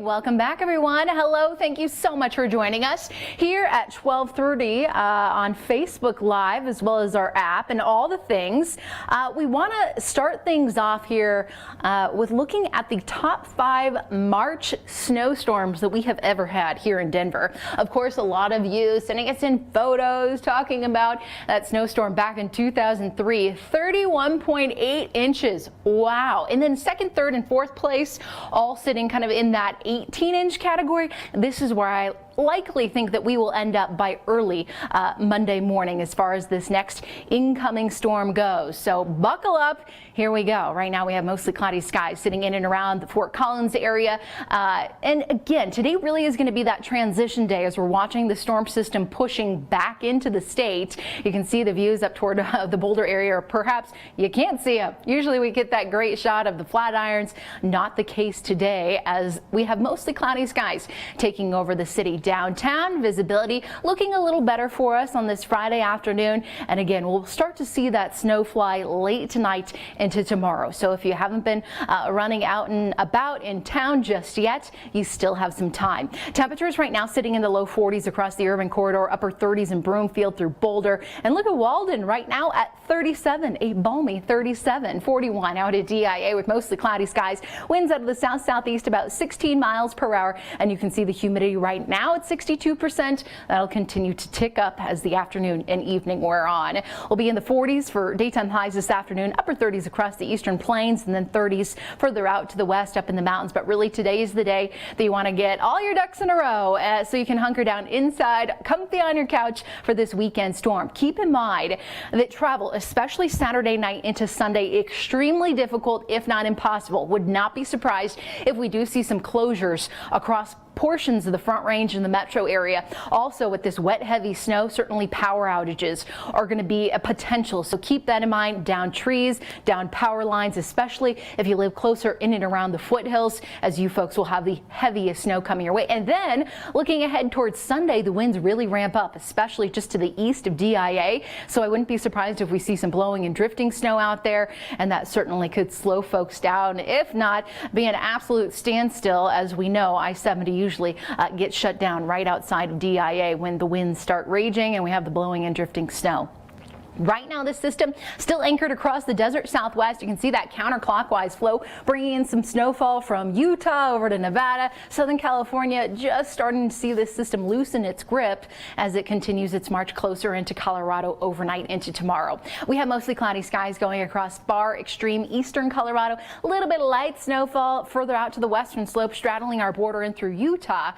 welcome back everyone. Hello, thank you so much for joining us here at 12:30 on Facebook Live as well as our app and all the things. We want to start things off here with looking at the top 5 March snowstorms that we have ever had here in Denver. Of course, a lot of you sending us in photos talking about that snowstorm back in 2003, 31.8 inches. Wow. And then second, third, and fourth place all sitting kind of in that 18-inch category. This is where I likely think that we will end up by early Monday morning as far as this next incoming storm goes. So buckle up. Here we go. Right now we have mostly cloudy skies sitting in and around the Fort Collins area. And again, today really is going to be that transition day as we're watching the storm system pushing back into the state. You can see the views up toward the Boulder area, or perhaps you can't see them. Usually we get that great shot of the Flatirons. Not the case today as we have mostly cloudy skies taking over the city. Downtown visibility looking a little better for us on this Friday afternoon. And again, we'll start to see that snow fly late tonight into tomorrow. So if you haven't been running out and about in town just yet, you still have some time. Temperatures right now sitting in the low 40s across the urban corridor, upper 30s in Broomfield through Boulder. And look at Walden right now at 37, a balmy 37, 41 out at DIA with mostly cloudy skies. Winds out of the south-southeast about 16 miles per hour. And you can see the humidity right now at 62%. That'll continue to tick up as the afternoon and evening wear on. We'll be in the 40s for daytime highs this afternoon, upper 30s across the eastern plains, and then 30s further out to the west up in the mountains. But really today is the day that you want to get all your ducks in a row so you can hunker down inside, comfy on your couch for this weekend storm. Keep in mind that travel, especially Saturday night into Sunday, extremely difficult, if not impossible. Would not be surprised if we do see some closures across portions of the Front Range in the metro area. Also with this wet, heavy snow, certainly power outages are going to be a potential. So keep that in mind. Down trees, down power lines, especially if you live closer in and around the foothills, as you folks will have the heaviest snow coming your way. And then looking ahead towards Sunday, the winds really ramp up, especially just to the east of DIA. So I wouldn't be surprised if we see some blowing and drifting snow out there, and that certainly could slow folks down, if not be an absolute standstill. As we know, I-70 usually gets shut down right outside of DIA when the winds start raging and we have the blowing and drifting snow. Right now, this system still anchored across the desert southwest. You can see that counterclockwise flow bringing in some snowfall from Utah over to Nevada, Southern California, just starting to see this system loosen its grip as it continues its march closer into Colorado overnight into tomorrow. We have mostly cloudy skies going across far extreme eastern Colorado, a little bit of light snowfall further out to the western slope straddling our border in through Utah,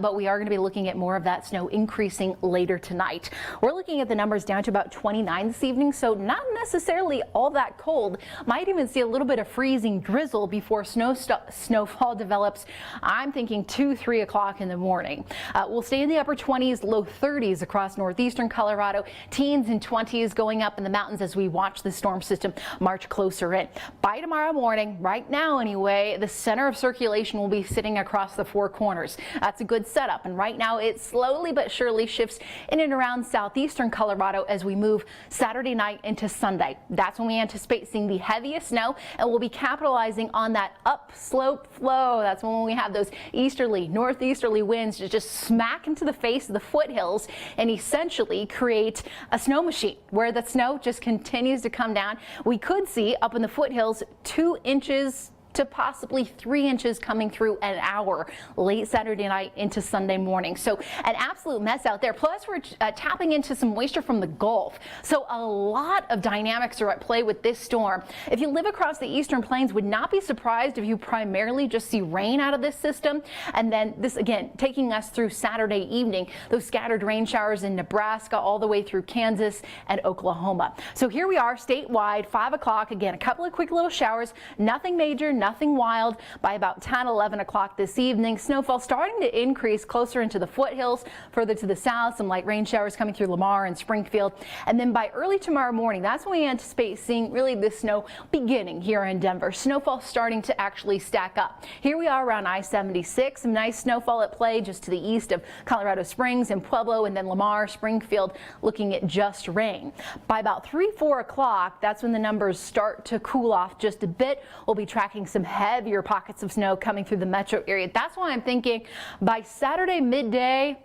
but we are going to be looking at more of that snow increasing later tonight. We're looking at the numbers down to about 29 this evening, so not necessarily all that cold. Might even see a little bit of freezing drizzle before snowfall develops. I'm thinking 2-3 o'clock in the morning. We'll stay in the upper 20s, low 30s across northeastern Colorado, teens and 20s going up in the mountains as we watch the storm system march closer in. By tomorrow morning, right now anyway, the center of circulation will be sitting across the Four Corners. That's a good setup, and right now it slowly but surely shifts in and around southeastern Colorado as we move Saturday night into Sunday. That's when we anticipate seeing the heaviest snow, and we'll be capitalizing on that upslope flow. That's when we have those easterly, northeasterly winds to just smack into the face of the foothills and essentially create a snow machine where the snow just continues to come down. We could see up in the foothills 2 inches to possibly 3 inches coming through an hour late Saturday night into Sunday morning. So an absolute mess out there. Plus we're tapping into some moisture from the Gulf. So a lot of dynamics are at play with this storm. If you live across the eastern plains, would not be surprised if you primarily just see rain out of this system. And then this again taking us through Saturday evening, those scattered rain showers in Nebraska all the way through Kansas and Oklahoma. So here we are statewide, 5 o'clock. Again, a couple of quick little showers, nothing major, nothing wild. By about 10, 11 o'clock this evening, snowfall starting to increase closer into the foothills, further to the south, some light rain showers coming through Lamar and Springfield. And then by early tomorrow morning, that's when we anticipate seeing really the snow beginning here in Denver. Snowfall starting to actually stack up. Here we are around I-76, some nice snowfall at play just to the east of Colorado Springs and Pueblo, and then Lamar, Springfield looking at just rain. By about 3, 4 o'clock, that's when the numbers start to cool off just a bit. We'll be tracking some heavier pockets of snow coming through the metro area. That's why I'm thinking by Saturday midday,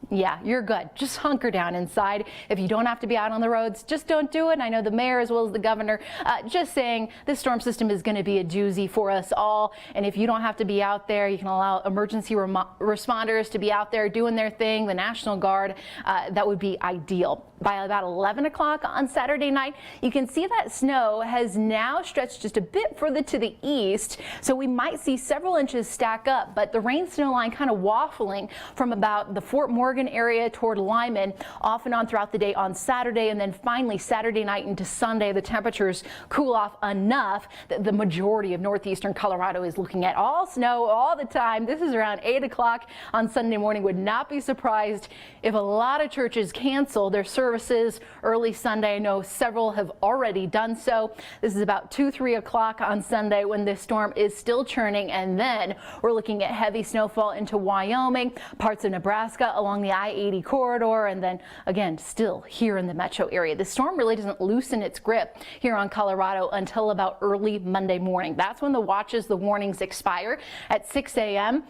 yeah, you're good. Just hunker down inside. If you don't have to be out on the roads, just don't do it. And I know the mayor as well as the governor just saying this storm system is going to be a doozy for us all. And if you don't have to be out there, you can allow emergency responders to be out there doing their thing, the National Guard. That would be ideal. By about 11 o'clock on Saturday night, you can see that snow has now stretched just a bit further to the east. So we might see several inches stack up, but the rain snow line kind of waffling from about the Fort Morgan area toward Lyman off and on throughout the day on Saturday, and then finally Saturday night into Sunday the temperatures cool off enough that the majority of northeastern Colorado is looking at all snow all the time. This is around 8 o'clock on Sunday morning. Would not be surprised if a lot of churches cancel their services early Sunday. I know several have already done so. This is about 2-3 o'clock on Sunday when this storm is still churning, and then we're looking at heavy snowfall into Wyoming, parts of Nebraska along the I-80 corridor, and then again still here in the metro area. The storm really doesn't loosen its grip here on Colorado until about early Monday morning. That's when the watches, the warnings expire at 6 a.m.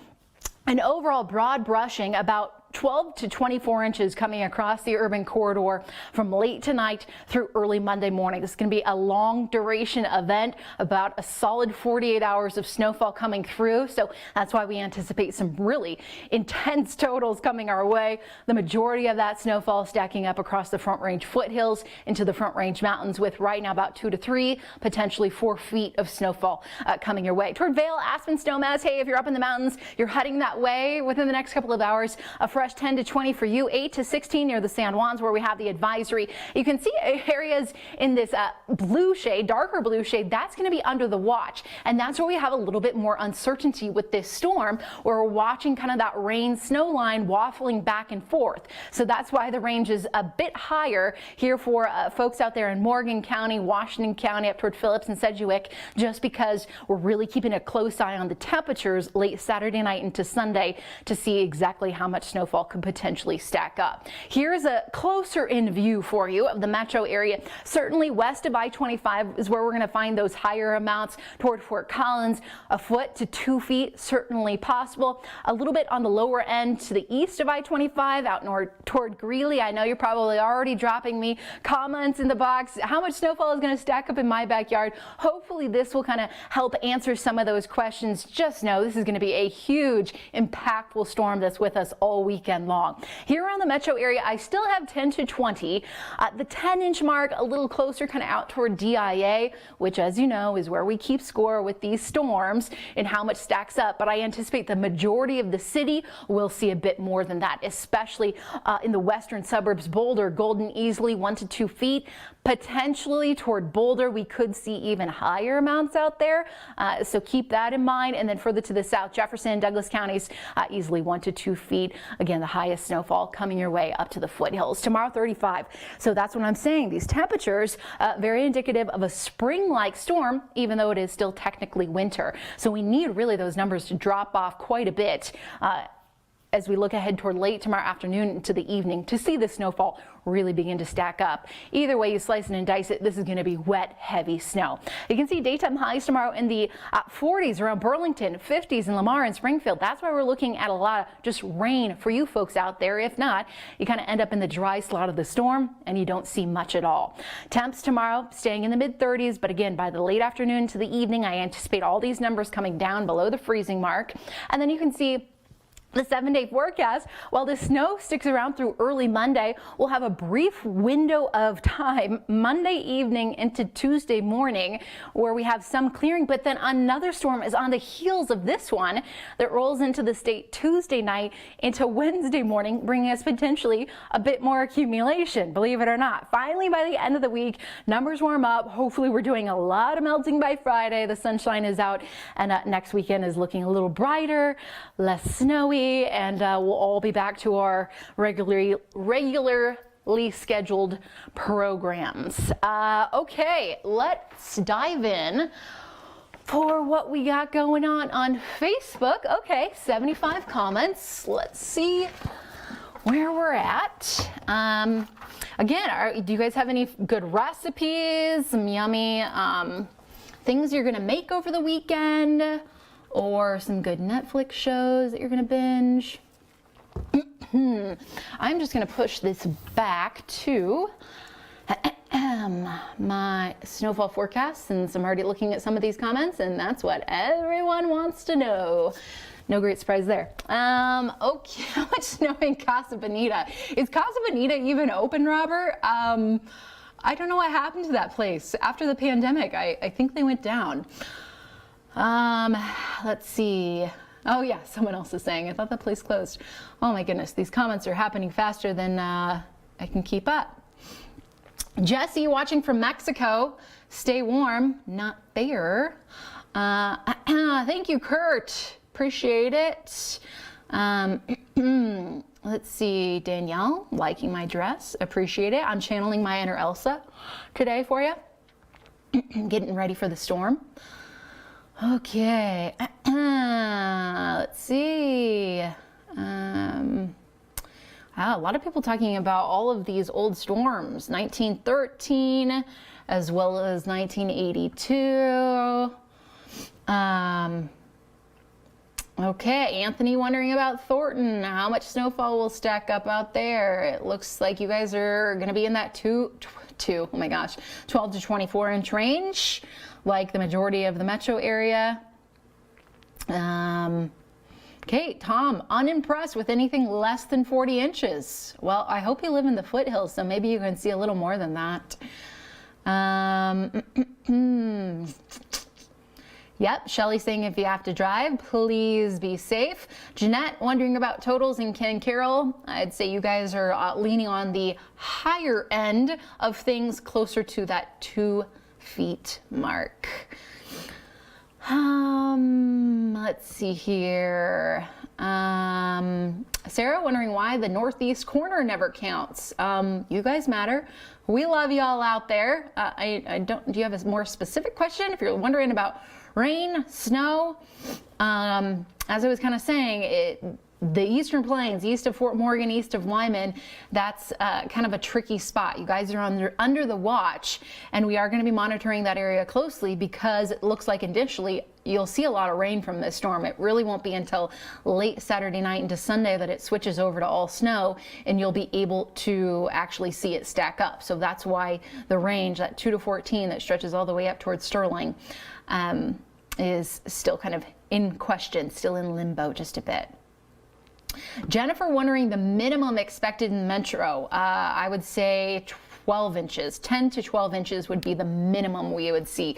An overall broad brushing about 12 to 24 inches coming across the urban corridor from late tonight through early Monday morning. This is going to be a long duration event, about a solid 48 hours of snowfall coming through. So that's why we anticipate some really intense totals coming our way. The majority of that snowfall stacking up across the Front Range foothills into the Front Range Mountains, with right now about 2 to 3, potentially 4 feet of snowfall coming your way. Toward Vail, Aspen, Snowmass, hey, if you're up in the mountains, you're heading that way within the next couple of hours. A fresh 10 to 20 for you, 8 to 16 near the San Juans where we have the advisory. You can see areas in this blue shade, darker blue shade, that's going to be under the watch. And that's where we have a little bit more uncertainty with this storm, where we're watching kind of that rain snow line waffling back and forth. So that's why the range is a bit higher here for folks out there in Morgan County, Washington County, up toward Phillips and Sedgwick, just because we're really keeping a close eye on the temperatures late Saturday night into Sunday to see exactly how much snowfall could potentially stack up. Here's a closer in view for you of the metro area. Certainly west of I-25 is where we're going to find those higher amounts toward Fort Collins. A foot to 2 feet certainly possible. A little bit on the lower end to the east of I-25 out north toward Greeley. I know you're probably already dropping me comments in the box. How much snowfall is going to stack up in my backyard? Hopefully this will kind of help answer some of those questions. Just know this is going to be a huge, impactful storm that's with us all weekend long. Here around the metro area, I still have 10 to 20. The 10-inch mark a little closer kind of out toward DIA, which, as you know, is where we keep score with these storms and how much stacks up. But I anticipate the majority of the city will see a bit more than that, especially in the western suburbs. Boulder, Golden, easily 1 to 2 feet. Potentially toward Boulder, we could see even higher amounts out there. So keep that in mind. And then further to the south, Jefferson and Douglas counties, easily 1 to 2 feet. Again, the highest snowfall coming your way up to the foothills. Tomorrow, 35. So that's what I'm saying. These temperatures, very indicative of a spring-like storm, even though it is still technically winter. So we need really those numbers to drop off quite a bit as we look ahead toward late tomorrow afternoon into the evening to see the snowfall really begin to stack up. Either way you slice it and dice it, this is going to be wet, heavy snow. You can see daytime highs tomorrow in the 40s around Burlington, 50s in Lamar and Springfield. That's why we're looking at a lot of just rain for you folks out there. If not, you kind of end up in the dry slot of the storm and you don't see much at all. Temps tomorrow staying in the mid-30s, but again, by the late afternoon to the evening, I anticipate all these numbers coming down below the freezing mark. And then you can see the 7-day forecast. While the snow sticks around through early Monday, we'll have a brief window of time Monday evening into Tuesday morning where we have some clearing, but then another storm is on the heels of this one that rolls into the state Tuesday night into Wednesday morning, bringing us potentially a bit more accumulation, believe it or not. Finally, by the end of the week, numbers warm up. Hopefully we're doing a lot of melting by Friday. The sunshine is out, and next weekend is looking a little brighter, less snowy, and we'll all be back to our regularly scheduled programs. Okay, let's dive in for what we got going on Facebook. Okay, 75 comments. Let's see where we're at. Again, do you guys have any good recipes, some yummy things you're gonna make over the weekend, or some good Netflix shows that you're gonna binge. I'm just gonna push this back to my snowfall forecast, since I'm already looking at some of these comments, and that's what everyone wants to know. No great surprise there. Okay, how much snow in Casa Bonita? Is Casa Bonita even open, Robert? I don't know what happened to that place after the pandemic. I think they went down. Let's see. Oh yeah, someone else is saying, I thought that place closed. Oh my goodness, these comments are happening faster than I can keep up. Jesse watching from Mexico. Stay warm, not fair. Thank you, Kurt. Appreciate it. Let's see, Danielle, liking my dress. Appreciate it. I'm channeling my inner Elsa today for you. Getting ready for the storm. Okay. Let's see. A lot of people talking about all of these old storms, 1913 as well as 1982. Okay, Anthony wondering about Thornton. How much snowfall will stack up out there? It looks like you guys are going to be in that 12 to 24 inch range, like the majority of the metro area. Okay, Tom, unimpressed with anything less than 40 inches. Well, I hope you live in the foothills, so maybe you can see a little more than that. Yep, Shelly saying if you have to drive, please be safe. Jeanette wondering about totals in Ken Carroll. I'd say you guys are leaning on the higher end of things, closer to that 2 feet mark. Let's see here. Sarah wondering why the northeast corner never counts. You guys matter. We love y'all out there. Do you have a more specific question? If you're wondering about rain, snow, as I was kind of saying, the Eastern Plains, east of Fort Morgan, east of Wyman, that's kind of a tricky spot. You guys are under the watch, and we are going to be monitoring that area closely, because it looks like initially you'll see a lot of rain from this storm. It really won't be until late Saturday night into Sunday that it switches over to all snow, and you'll be able to actually see it stack up. So that's why the range, that 2 to 14 that stretches all the way up towards Sterling, is still kind of in question, still in limbo just a bit. Jennifer wondering the minimum expected in Metro. I would say 12 inches, 10 to 12 inches would be the minimum we would see.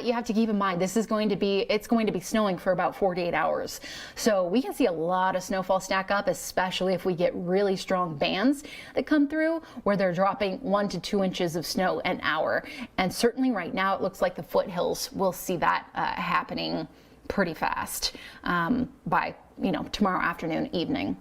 You have to keep in mind, it's going to be snowing for about 48 hours. So we can see a lot of snowfall stack up, especially if we get really strong bands that come through where they're dropping 1 to 2 inches of snow an hour. And certainly right now it looks like the foothills will see that happening pretty fast by tomorrow afternoon, evening.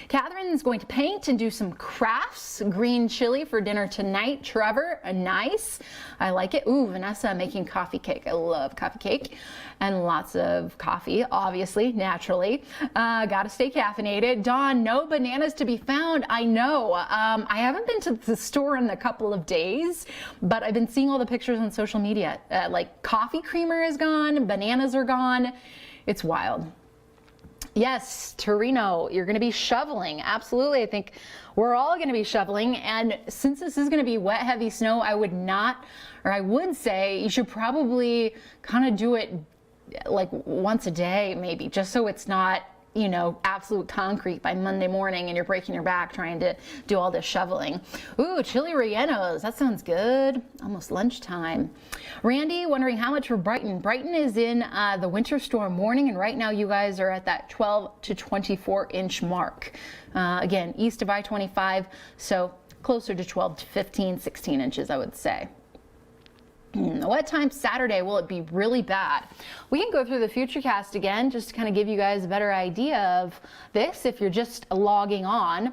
Catherine's going to paint and do some crafts. Green chili for dinner tonight. Trevor, nice. I like it. Ooh, Vanessa making coffee cake. I love coffee cake. And lots of coffee, obviously, naturally. Gotta stay caffeinated. Dawn, no bananas to be found. I know. I haven't been to the store in a couple of days, but I've been seeing all the pictures on social media. Like coffee creamer is gone, bananas are gone. It's wild. Yes, Torino, you're going to be shoveling. Absolutely. I think we're all going to be shoveling. And since this is going to be wet, heavy snow, I would say you should probably kind of do it like once a day, maybe, just so it's not, absolute concrete by Monday morning and you're breaking your back trying to do all this shoveling. Ooh, chili rellenos. That sounds good. Almost lunchtime. Randy wondering how much for Brighton. Brighton is in the winter storm warning, and right now you guys are at that 12 to 24 inch mark. Again, east of I-25, so closer to 12 to 15, 16 inches, I would say. What time Saturday will it be really bad? We can go through the Futurecast again just to kind of give you guys a better idea of this if you're just logging on.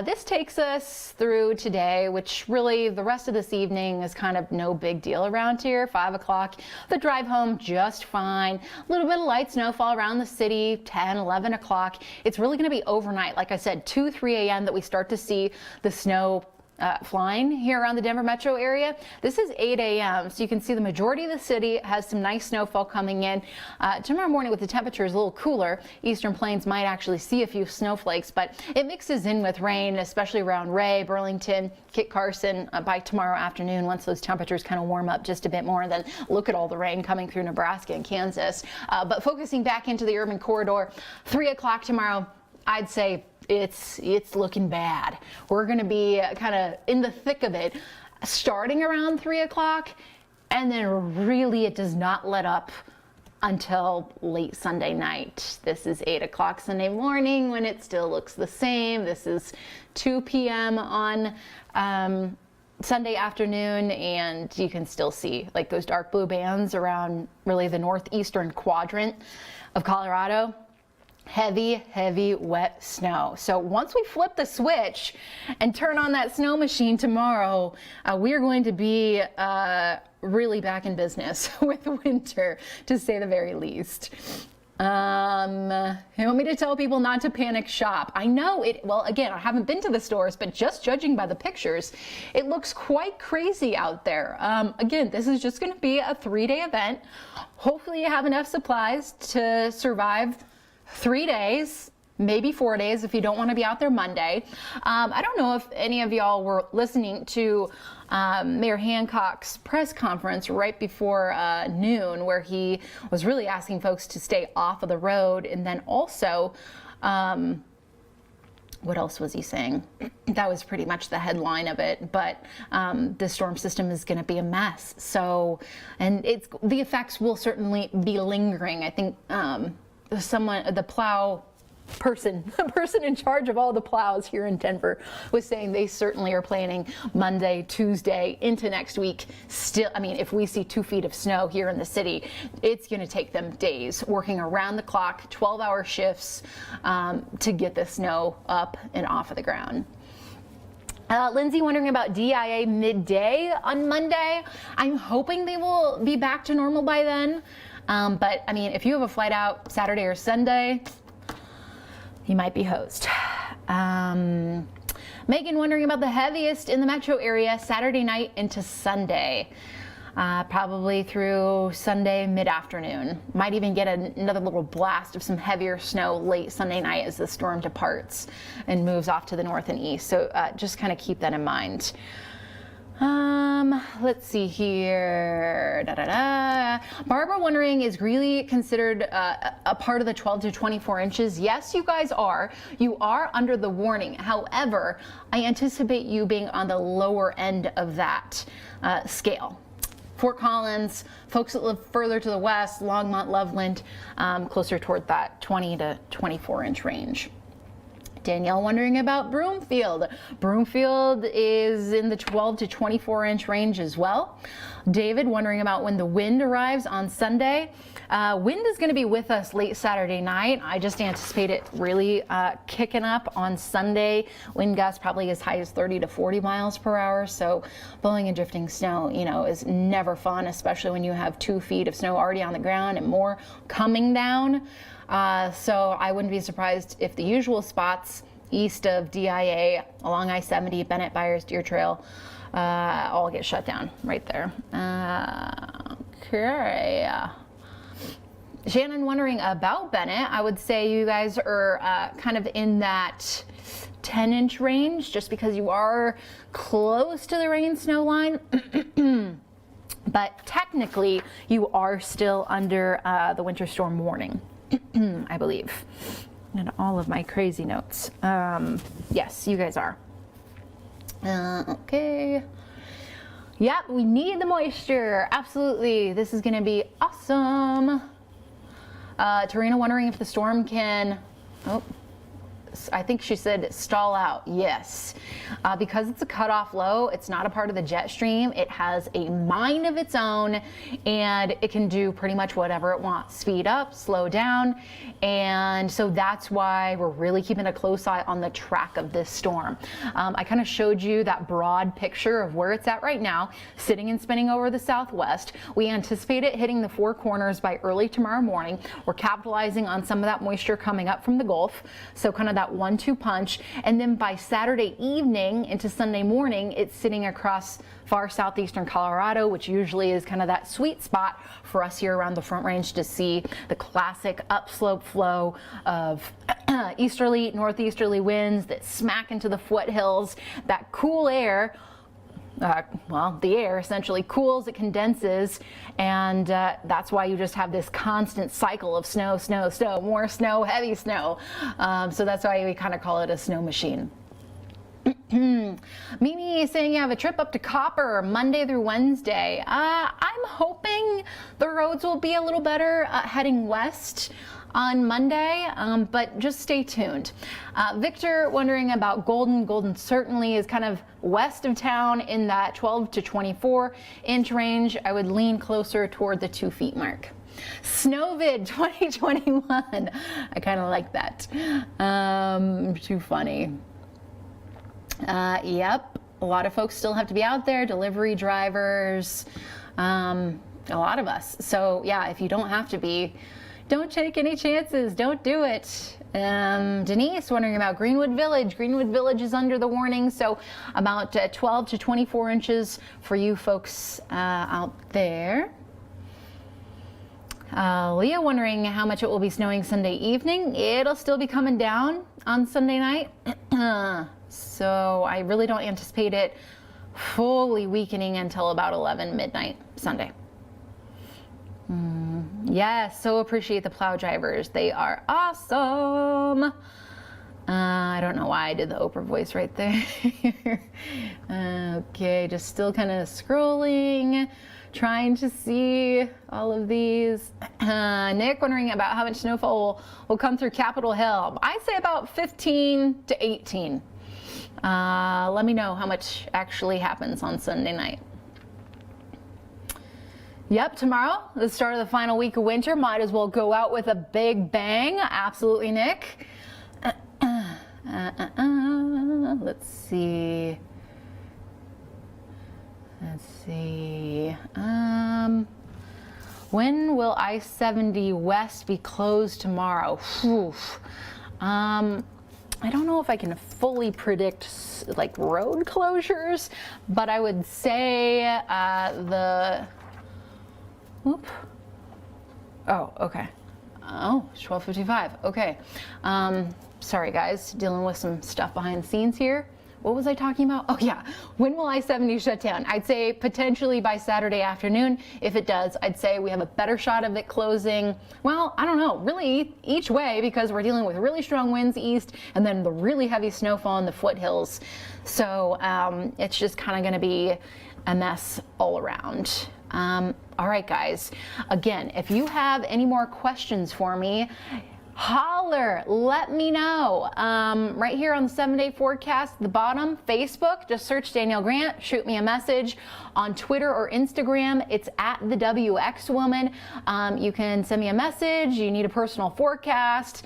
This takes us through today, which really the rest of this evening is kind of no big deal around here. 5 o'clock, the drive home just fine. A little bit of light snowfall around the city, 10, 11 o'clock. It's really going to be overnight, like I said, 2, 3 a.m. that we start to see the snow flying here around the Denver metro area. This is 8 a.m. so you can see the majority of the city has some nice snowfall coming in. Tomorrow morning with the temperatures a little cooler, eastern plains might actually see a few snowflakes, but it mixes in with rain, especially around Ray, Burlington, Kit Carson by tomorrow afternoon once those temperatures kind of warm up just a bit more. And then look at all the rain coming through Nebraska and Kansas. But focusing back into the urban corridor, 3 o'clock tomorrow, I'd say it's looking bad. We're going to be kind of in the thick of it starting around 3 o'clock, and then really it does not let up until late Sunday night. This is 8 o'clock Sunday morning when it still looks the same. This is 2 p.m. on Sunday afternoon, and you can still see like those dark blue bands around really the northeastern quadrant of Colorado. Heavy wet snow. So once we flip the switch and turn on that snow machine tomorrow, we are going to be really back in business with winter, to say the very least. You want me to tell people not to panic shop? I know it, well, again, I haven't been to the stores, but just judging by the pictures, it looks quite crazy out there. Again, this is just going to be a 3-day event. Hopefully you have enough supplies to survive 3 days, maybe 4 days if you don't want to be out there Monday. I don't know if any of y'all were listening to Mayor Hancock's press conference right before noon, where he was really asking folks to stay off of the road. And then also, what else was he saying? That was pretty much the headline of it. But the storm system is going to be a mess. So, and the effects will certainly be lingering. I think the person in charge of all the plows here in Denver was saying they certainly are planning Monday, Tuesday into next week. Still, I mean, if we see 2 feet of snow here in the city, it's going to take them days working around the clock, 12-hour shifts to get the snow up and off of the ground. Lindsay wondering about DIA midday on Monday. I'm hoping they will be back to normal by then. But I mean, if you have a flight out Saturday or Sunday, you might be hosed. Megan wondering about the heaviest in the metro area Saturday night into Sunday, probably through Sunday mid-afternoon. Might even get another little blast of some heavier snow late Sunday night as the storm departs and moves off to the north and east. So just kind of keep that in mind. Let's see here. Barbara wondering, is Greeley considered a part of the 12 to 24 inches? Yes, you guys are. You are under the warning. However, I anticipate you being on the lower end of that scale. Fort Collins, folks that live further to the west, Longmont, Loveland, closer toward that 20 to 24 inch range. Danielle wondering about Broomfield. Broomfield is in the 12 to 24 inch range as well. David wondering about when the wind arrives on Sunday. Wind is going to be with us late Saturday night. I just anticipate it really kicking up on Sunday. Wind gusts probably as high as 30 to 40 miles per hour. So blowing and drifting snow, you know, is never fun, especially when you have 2 feet of snow already on the ground and more coming down. So I wouldn't be surprised if the usual spots east of DIA along I-70, Bennett, Byers, Deer Trail, all get shut down right there. Okay. Shannon wondering about Bennett. I would say you guys are kind of in that 10-inch range just because you are close to the rain snow line. But technically, you are still under the winter storm warning. I believe, and all of my crazy notes. Yes, you guys are. Okay. Yep, we need the moisture. Absolutely. This is going to be awesome. Tarina wondering if the storm can, I think she said stall out. Yes. Because it's a cutoff low, it's not a part of the jet stream. It has a mind of its own, and it can do pretty much whatever it wants. Speed up, slow down. And so that's why we're really keeping a close eye on the track of this storm. I kind of showed you that broad picture of where it's at right now, sitting and spinning over the southwest. We anticipate it hitting the Four Corners by early tomorrow morning. We're capitalizing on some of that moisture coming up from the Gulf. So kind of that 1-2 punch, and then by Saturday evening into Sunday morning, it's sitting across far southeastern Colorado, which usually is kind of that sweet spot for us here around the Front Range to see the classic upslope flow of easterly, northeasterly winds that smack into the foothills. That cool air, well, the air essentially cools, it condenses, and that's why you just have this constant cycle of snow, snow, snow, more snow, heavy snow. So that's why we kind of call it a snow machine. Mimi saying you have a trip up to Copper Monday through Wednesday. I'm hoping the roads will be a little better heading west on Monday, but just stay tuned. Victor wondering about Golden. Golden certainly is kind of west of town in that 12 to 24 inch range. I would lean closer toward the 2 feet mark. Snowvid 2021. I kind of like that. Too funny. Yep, a lot of folks still have to be out there, delivery drivers, a lot of us. So yeah, if you don't have to be, don't take any chances, don't do it. Denise wondering about Greenwood Village. Greenwood Village is under the warning, so about 12 to 24 inches for you folks out there. Leah wondering how much it will be snowing Sunday evening. It'll still be coming down on Sunday night. So I really don't anticipate it fully weakening until about 11 midnight Sunday. Yes, so appreciate the plow drivers. They are awesome. I don't know why I did the Oprah voice right there. Okay, just still kind of scrolling, trying to see all of these. Nick wondering about how much snowfall will come through Capitol Hill. I'd say about 15 to 18. Let me know how much actually happens on Sunday night. Yep, tomorrow, the start of the final week of winter. Might as well go out with a big bang. Absolutely, Nick. Let's see. When will I-70 West be closed tomorrow? Whew. I don't know if I can fully predict like road closures, but I would say oh, okay. Oh, it's 12:55. Okay. Sorry guys, dealing with some stuff behind the scenes here. What was I talking about? Oh yeah, when will I-70 shut down? I'd say potentially by Saturday afternoon. If it does, I'd say we have a better shot of it closing, well, I don't know, really each way, because we're dealing with really strong winds east and then the really heavy snowfall in the foothills. So it's just kind of gonna be a mess all around. All right, guys, again, if you have any more questions for me, holler, let me know. Right here on the 7-day forecast, the bottom, Facebook, just search Danielle Grant, shoot me a message. On Twitter or Instagram, it's at the WX Woman. You can send me a message, you need a personal forecast.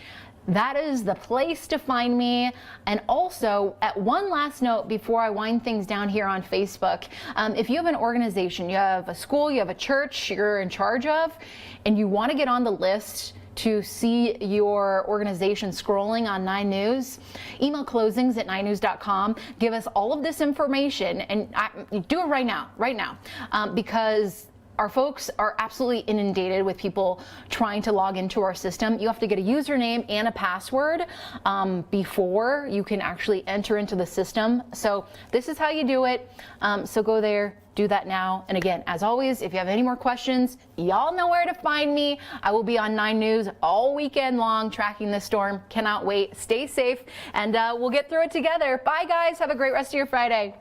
That is the place to find me. And also, at one last note before I wind things down here on Facebook, if you have an organization, you have a school, you have a church you're in charge of, and you want to get on the list to see your organization scrolling on 9 News, email closings@9news.com. Give us all of this information, and do it right now, because our folks are absolutely inundated with people trying to log into our system. You have to get a username and a password before you can actually enter into the system. So this is how you do it. So go there, do that now. And again, as always, if you have any more questions, y'all know where to find me. I will be on 9 News all weekend long tracking this storm. Cannot wait. Stay safe, and we'll get through it together. Bye, guys. Have a great rest of your Friday.